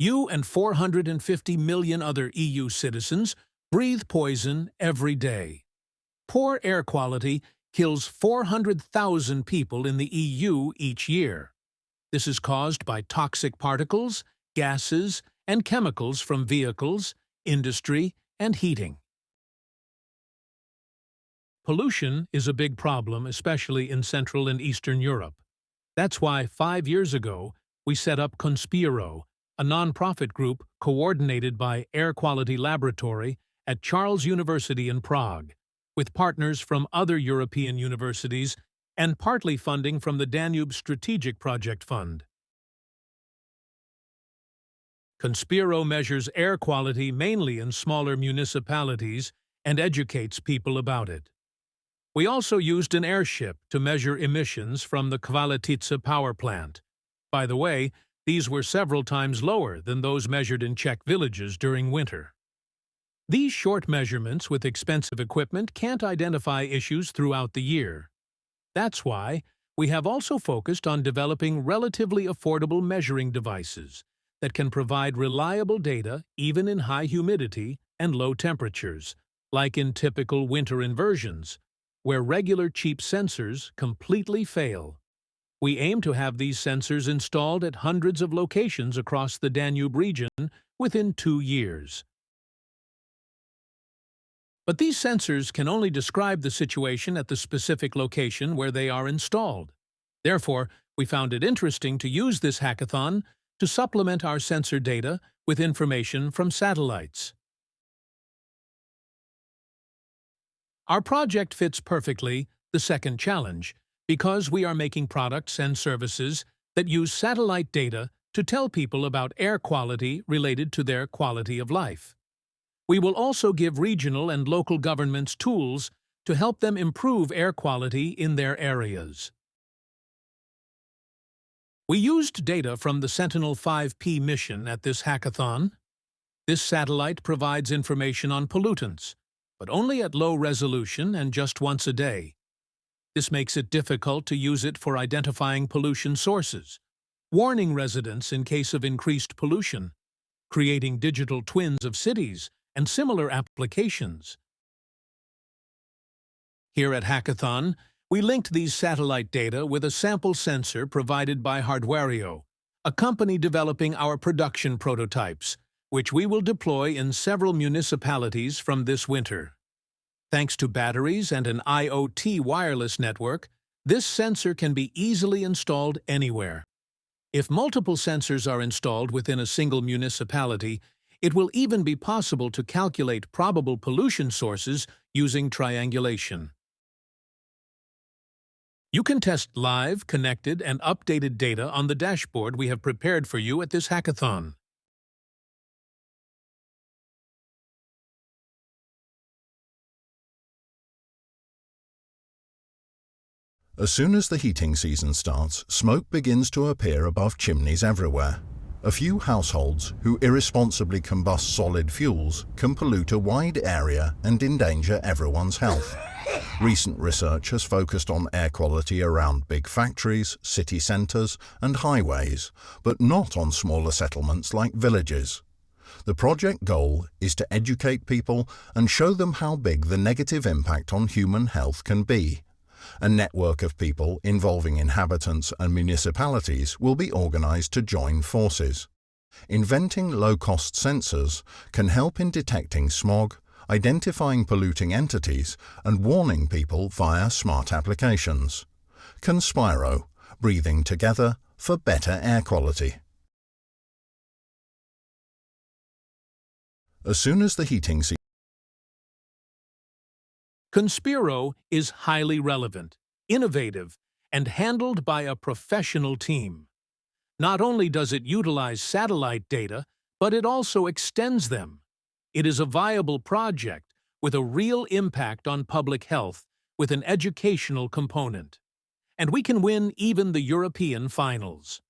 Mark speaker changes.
Speaker 1: You and 450 million other EU citizens breathe poison every day. Poor air quality kills 400,000 people in the EU each year. This is caused by toxic particles, gases, and chemicals from vehicles, industry, and heating. Pollution is a big problem, especially in Central and Eastern Europe. That's why 5 years ago, we set up Conspiro, a non-profit group coordinated by Air Quality Laboratory at Charles University in Prague, with partners from other European universities and partly funding from the Danube Strategic Project Fund. Conspiro measures air quality mainly in smaller municipalities and educates people about it. We also used an airship to measure emissions from the Kvalitica power plant. By the way, these were several times lower than those measured in Czech villages during winter. These short measurements with expensive equipment can't identify issues throughout the year. That's why we have also focused on developing relatively affordable measuring devices that can provide reliable data even in high humidity and low temperatures, like in typical winter inversions, where regular cheap sensors completely fail. We aim to have these sensors installed at hundreds of locations across the Danube region within 2 years. But these sensors can only describe the situation at the specific location where they are installed. Therefore, we found it interesting to use this hackathon to supplement our sensor data with information from satellites. Our project fits perfectly the second challenge because we are making products and services that use satellite data to tell people about air quality related to their quality of life. We will also give regional and local governments tools to help them improve air quality in their areas. We used data from the Sentinel-5P mission at this hackathon. This satellite provides information on pollutants, but only at low resolution and just once a day. This makes it difficult to use it for identifying pollution sources, warning residents in case of increased pollution, creating digital twins of cities, and similar applications. Here at Hackathon, we linked these satellite data with a sample sensor provided by Hardwario, a company developing our production prototypes, which we will deploy in several municipalities from this winter. Thanks to batteries and an IoT wireless network, this sensor can be easily installed anywhere. If multiple sensors are installed within a single municipality, it will even be possible to calculate probable pollution sources using triangulation. You can test live, connected, and updated data on the dashboard we have prepared for you at this hackathon.
Speaker 2: As soon as the heating season starts, smoke begins to appear above chimneys everywhere. A few households who irresponsibly combust solid fuels can pollute a wide area and endanger everyone's health. Recent research has focused on air quality around big factories, city centres and highways, but not on smaller settlements like villages. The project goal is to educate people and show them how big the negative impact on human health can be. A network of people involving inhabitants and municipalities will be organised to join forces. Inventing low-cost sensors can help in detecting smog, identifying polluting entities, and warning people via smart applications. Conspiro, breathing together for better air quality. As soon as the heating season
Speaker 1: Conspiro is highly relevant, innovative, and handled by a professional team. Not only does it utilize satellite data, but it also extends them. It is a viable project with a real impact on public health with an educational component. And we can win even the European finals.